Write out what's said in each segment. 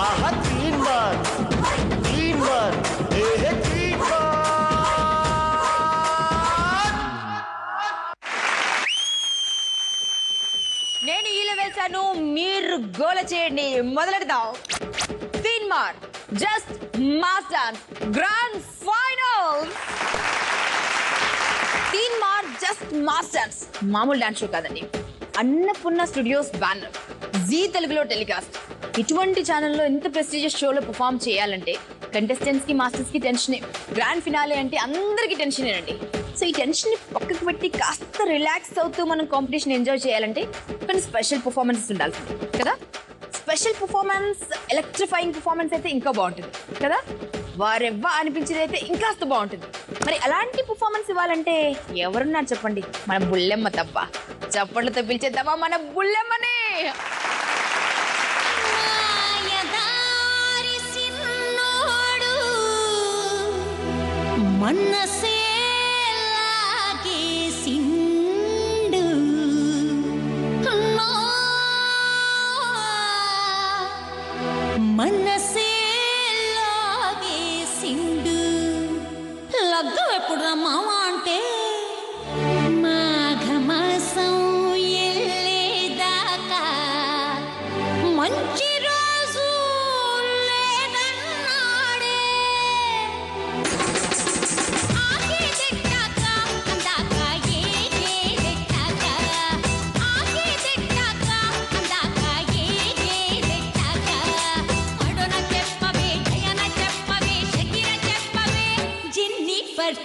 आहा 3 बार ए 3 बार నేను ఈల వేసాను మీరు గోల చేయండి మొదలెడదాం 3 बार just mass dance grand final 3 बार జస్ట్ మాస్ డాన్స్ మామూలు డాన్స్ షో కాదండి అన్నపూర్ణ స్టూడియోస్ బ్యానర్ జీ తెలుగులో టెలికాస్ట్ ఇటువంటి ఛానల్లో ఎంత ప్రెస్టీజియస్ షోలో పర్ఫామ్ చేయాలంటే కంటెస్టెంట్స్ కి మాస్టర్స్ కి టెన్షనే గ్రాండ్ ఫినాలే అంటే అందరికీ టెన్షనేనండి సో ఈ టెన్షన్ ని పక్కకు పెట్టి కాస్త రిలాక్స్ అవుతూ మనం కాంపిటీషన్ ఎంజాయ్ చేయాలంటే కొన్ని స్పెషల్ పర్ఫార్మెన్సెస్ ఉండాల్సింది కదా స్పెషల్ పర్ఫార్మెన్స్ ఎలక్ట్రిఫైయింగ్ పర్ఫార్మెన్స్ అయితే ఇంకా బాగుంటుంది కదా వారెవ్వ అనిపించేది అయితే ఇంకాస్త బాగుంటుంది మరి అలాంటి పర్ఫార్మెన్స్ ఇవ్వాలంటే ఎవరున్నారు చెప్పండి మన బుల్లెమ్మ తప్ప చప్పట్లతో పిలిచేద్దామా మన బుల్లెమ్మనే మనసే లాగేసిండు మనసే లాగేసిండు లగ్గం ఎప్పుడు మామ అంటే మాఘమాసం ఎల్లేదాకా మంచి రోజు లేదన్నాడే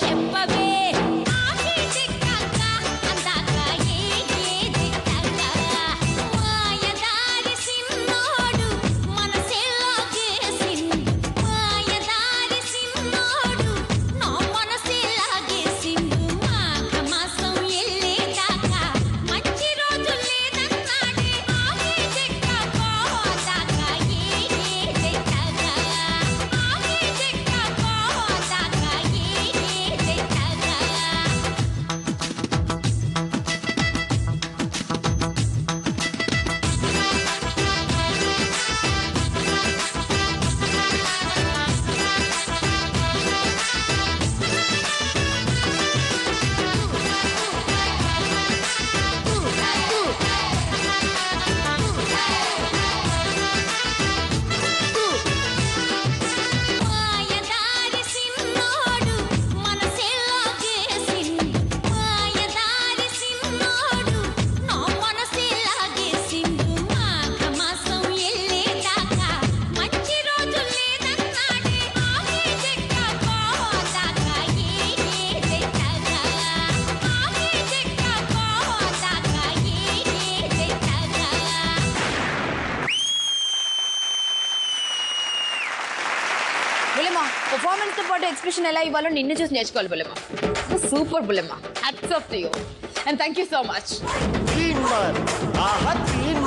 చెప్పవే ఆగే దిక్కాక అందాక ఏ దిక్కాక మాయదారి సిన్నోడు మనసే లాగేసిండు మాయదారి సిన్నోడు నా మనసే లాగేసిండు మాఘమాసం ఎల్లేదాకా మంచి రోజు లేదన్నాడే ఆగే దిక్కాక అందాక ఏ దిక్కాక ఆగే దిక్కాక అందాక మాయదారి సిన్నోడు మనసే లాగేసిండు మాయదారి సిన్నోడు నా మనసే లాగేసిండు మాఘమాసం ఎల్లేదాకా మంచి రోజు లేదన్నాడే ఆగే దిక్కాక దాకా ఏ దిక్కాక ఆగే దిక్కాక దాకా ఏ దిక్కాక బుల్లెమ్మ పర్ఫార్మెన్స్ తో పాటు ఎక్స్ప్రెషన్ ఎలా ఇవ్వాలో నిన్ను చూసి నేర్చుకోవాలి Bullemma super Bullemma hats off to you and thank you so much 3 बार आहा 3